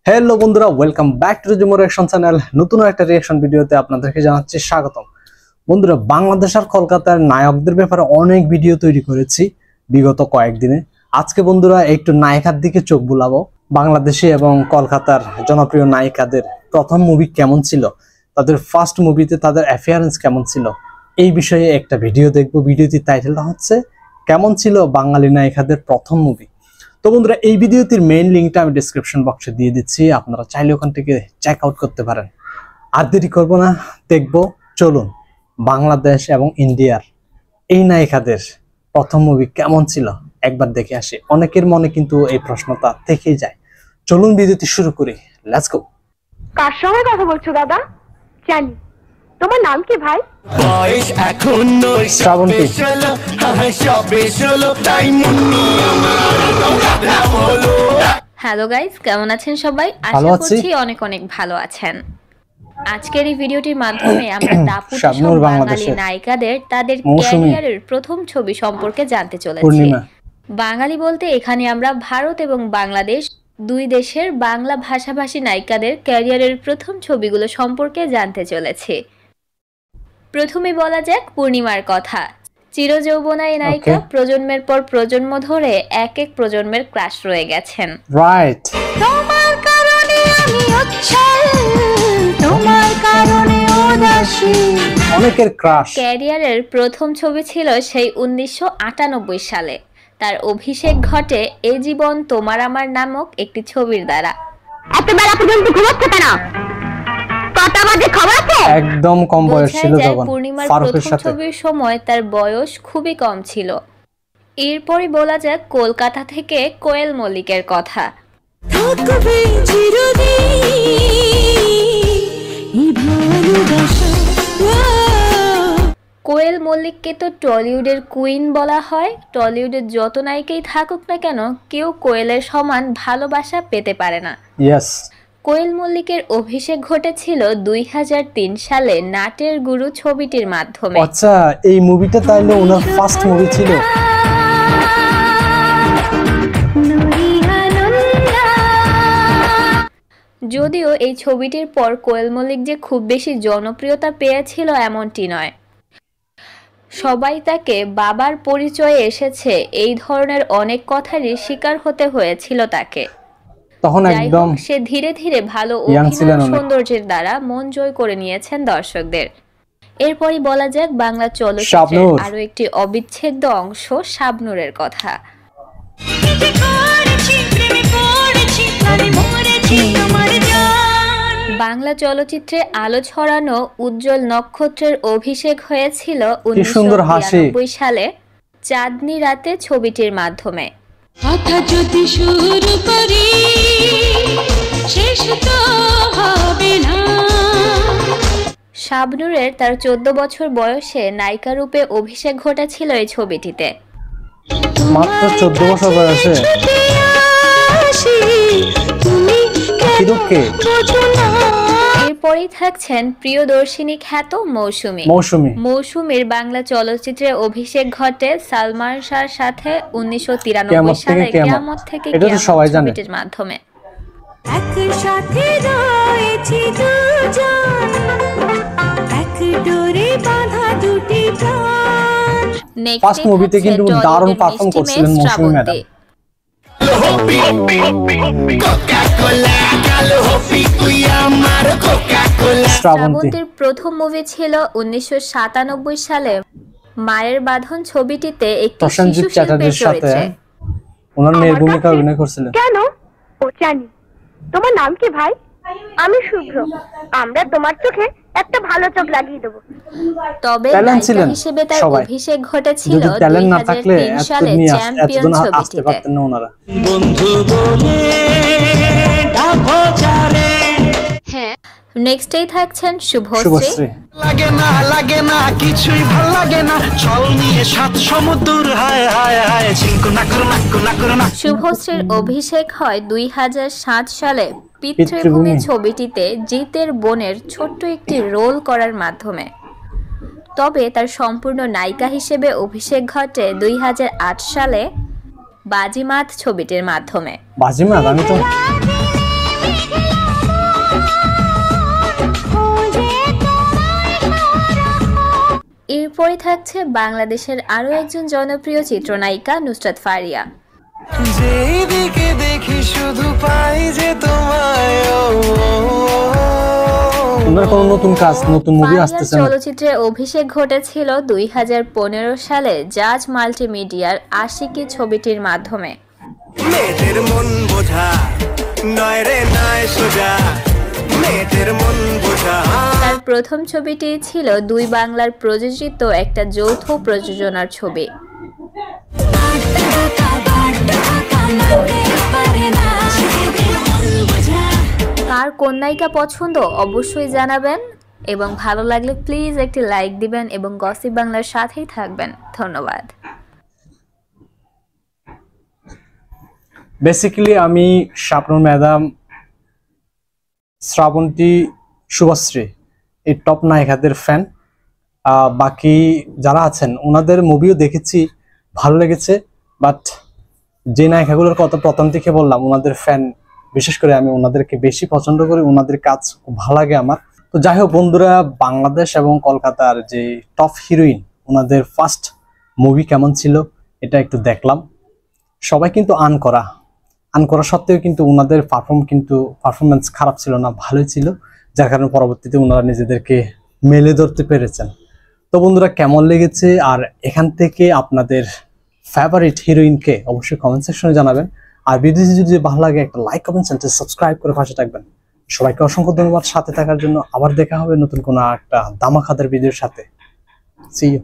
Hello বন্ধুরা, welcome back to the reaction channel. নতুন একটা রিঅ্যাকশন ভিডিওতে আপনাদেরকে জানাচ্ছি স্বাগতম। বন্ধুরা, বাংলাদেশ আর কলকাতার নায়কদের ব্যাপারে অনেক ভিডিও তৈরি করেছি বিগত কয়েকদিনে। আজকে বন্ধুরা একটু নায়িকার দিকে চোখ বুলাবো। বাংলাদেশি এবং কলকাতার জনপ্রিয় নায়িকাদের প্রথম মুভি কেমন ছিল, তাদের ফার্স্ট মুভিতে তাদের অ্যাপিয়ারেন্স কেমন ছিল, এই বিষয়ে একটা ভিডিও দেখবো। ভিডিওটির টাইটেলটা হচ্ছে কেমন ছিল বাঙালি নায়িকাদের প্রথম মুভি। তো বন্ধুরা, এই ভিডিওটির মেইন লিঙ্কটা আমি ডেসক্রিপশন বক্সে দিয়ে দিচ্ছি, আপনারা চাইলে ওখান থেকে চেক আউট করতে পারেন। আর দেরি করবো না, দেখবো। চলুন বাংলাদেশ এবং ইন্ডিয়ার এই নায়িকাদের প্রথম মুভি কেমন ছিল একবার দেখে আসি। অনেকের মনে কিন্তু এই প্রশ্নটা থেকেই যায়। চলুন ভিডিওটি শুরু করি, লেটস গো। কার সঙ্গে কথা বলছো দাদা? জানি। তোমার নাম কি ভাই? বয়স এখন শ্রাবন্তী। হ্যালো গাইস, কেমন আছেন সবাই? ভালো আশা আছি। করছি অনেক অনেক ভালো আছেন। আজকের এই ভিডিওটির মাধ্যমে আমরা দাপুটে সব শাবনূর বাঙালি বাংলাদেশের নায়িকাদের তাদের মৌসুমী, ক্যারিয়ারের প্রথম ছবি সম্পর্কে জানতে চলেছি। পূর্ণিমা। বাঙালি বলতে এখানে আমরা ভারত এবং বাংলাদেশ দুই দেশের বাংলা ভাষাভাষী নায়িকাদের ক্যারিয়ারের প্রথম ছবিগুলো সম্পর্কে জানতে চলেছি। প্রথমে বলা যাক পূর্ণিমার কথা। চিরযৌবনা এই নায়িকা প্রজন্মের পর প্রজন্ম ধরে এক এক প্রজন্মের ক্রাশ রয়ে গেছেন। রাইট। তোমার কারণে আমি অচল, তোমার কারণে উদাসী। অনেকের ক্রাশ। ক্যারিয়ারের প্রথম ছবি ছিল সেই 1998 সালে। তার অভিষেক ঘটে এ জীবন তোমার আমার নামক একটি ছবির দ্বারা। এত বেলা পর্যন্ত ঘুমাচ্ছ কেন? কটা বাজে খবর আছে? একদম কম বয়স ছিল বোঝাই যায় যখন পূর্ণিমার ফারুকের প্রথম সাথে। ছবির সময় তার বয়স খুবই কম ছিল। এরপরই বলা যাক কলকাতা থেকে কোয়েল মল্লিকের কথা। কোয়েল মল্লিককে তো টলিউডের কুইন বলা হয়। টলিউডের যত নায়িকাই থাকুক না কেন, কেউ কোয়েলের সমান ভালোবাসা পেতে পারে না। ইয়েস। কোয়েল মল্লিকের অভিষেক ঘটেছিল 2003 সালে নাটের গুরু ছবিটির মাধ্যমে। আচ্ছা, এই মুভিটা তাইলে ওনার ফার্স্ট মুভি ছিল। যদিও এই ছবিটির পর কোয়েল মল্লিক যে খুব বেশি জনপ্রিয়তা পেয়েছিল এমনটি নয়। সবাই তাকে বাবার পরিচয়ে এসেছে এই ধরনের অনেক কথারই শিকার হতে হয়েছিল তাকে। তখন যাই একদম হোক, সে ধীরে ধীরে ভালো young ছিলেন অভিনয় অনেক। সৌন্দর্যের দ্বারা মন জয় করে নিয়েছেন দর্শকদের। এরপরই বলা যাক বাংলা চলচ্চিত্রের শাবনূর। আরো একটি অবিচ্ছেদ্য অংশ শাবনূরের কথা। বাংলা চলচ্চিত্রে আলো ছড়ানো উজ্জ্বল নক্ষত্রের অভিষেক হয়েছিল কি সুন্দর হাসি। 1992 সালে চাঁদনি রাতে ছবিটির মাধ্যমে। কথা যদি শুরু করি শেষ তো হবে না। শাবনূরের তার 14 বছর বয়সে নায়িকা রূপে অভিষেক ঘটেছিল এই ছবিটিতে। মাত্র 14 বছর বয়সে। কিরূপকে? এরপরই থাকছেন প্রিয়দর্শিনী খ্যাত মৌসুমী। মৌসুমীর বাংলা চলচ্চিত্রে অভিষেক ঘটে সালমান শাহর সাথে 1993 সালে কিয়ামত থেকে এটা তো সবাই জানে। ছবিটির মাধ্যমে। একসাথে রয়েছি দুজন, এক ডোরে বাঁধা দুটি প্রাণ। ফার্স্ট মুভিতে কিন্তু দারুণ পারফর্ম করছিলেন মৌসুমী ম্যাডাম। শ্রাবন্তীর প্রথম মুভি ছিল 1997 সালে মায়ের বাঁধন ছবিটিতে একটি প্রসেনজিৎ শিশু চ্যাটার্জির শিল্পীর সাথে চরিত্রে। ওনার মেয়ের ভূমিকা অভিনয় করছিলেন। কেন? ও জানি। তোমার নাম কি ভাই? আমি শুভ্র। আমরা তোমার চোখে একটা ভালো চোখ লাগিয়ে দেবো। তবে ট্যালেন্ট নায়িকা ছিলেন হিসেবে তার সবাই। অভিষেক ঘটেছিল যদি ট্যালেন্ট না থাকলে 2003 সালে চ্যাম্পিয়ন এতজন আসতে ছবিটিতে। পারতেন না ওনারা। বন্ধু বলে ডাকো যারে। নেক্সটেই থাকছেন শুভশ্রী। শুভশ্রী। লাগে না কিছুই ভাল লাগে না, চল নিয়ে 7 সমুদ্র হায় হায় হায় চিঙ্কু না করো না। শুভশ্রীর অভিষেক হয় 2007 সালে পিতৃভূমি ছবিটিতে জিতের বোনের ছোট্ট একটি রোল করার মাধ্যমে। তবে তার সম্পূর্ণ নায়িকা হিসেবে অভিষেক ঘটে 2008 সালে বাজিমাত ছবিটির মাধ্যমে। বাজিমাত? আমি তো এরপরই থাকছে বাংলাদেশের আরও একজন জনপ্রিয় চিত্রনায়িকা নুসরাত ফারিয়া। যেদিকে দেখি শুধু পাই যে তোমায়, ওনার কোনো নতুন কাজ, নতুন মুভি ফারিয়ার আসতেছে না? চলচ্চিত্রে অভিষেক ঘটেছিল 2015 সালে জাজ মাল্টিমিডিয়ার আশিকি ছবিটির মাধ্যমে। মেয়েদের মন বোঝা নয় রে নয় সোজা, মেয়েদের মন বোঝা। তার প্রথম ছবিটি ছিল দুই বাংলার প্রযোজিত একটা যৌথ প্রযোজনার ছবি। কার কোন নায়িকা পছন্দ অবশ্যই জানাবেন এবং ভালো লাগলে প্লিজ একটি লাইক দিবেন এবং গসিপ বাংলার সাথেই থাকবেন। ধন্যবাদ। বেসিক্যালি আমি শাবনূর ম্যাডাম, শ্রাবন্তী, শুভশ্রী এই টপ নায়িকাদের ফ্যান। বাকি যারা আছেন ওনাদের মুভিও দেখেছি, ভালো লেগেছে। বাট যে নায়িকাগুলোর কথা প্রথম থেকে বললাম ওনাদের ফ্যান, বিশেষ করে আমি ওনাদেরকে বেশি পছন্দ করি, ওনাদের কাজ খুব ভালো লাগে আমার। তো যাই হোক বন্ধুরা, বাংলাদেশ এবং কলকাতার যে টপ হিরোইন ওনাদের ফার্স্ট মুভি কেমন ছিল এটা একটু দেখলাম। সবাই কিন্তু আর্ন করা সত্ত্বেও কিন্তু ওনাদের পারফরমেন্স খারাপ ছিল না, ভালোই ছিল, যার কারণে পরবর্তীতে ওনারা নিজেদেরকে মেলে ধরতে পেরেছেন। তো বন্ধুরা কেমন লেগেছে আর এখান থেকে আপনাদের ফেভারিট হিরোইনকে অবশ্যই কমেন্ট সেকশনে জানাবেন। আর ভিডিওটি যদি ভালো লাগে একটা লাইক, কমেন্ট, চ্যানেলটি সাবস্ক্রাইব করে পাশে থাকবেন। সবাইকে অসংখ্য ধন্যবাদ সাথে থাকার জন্য। আবার দেখা হবে নতুন কোনো একটা ধামাকাদার ভিডিওর সাথে। See you.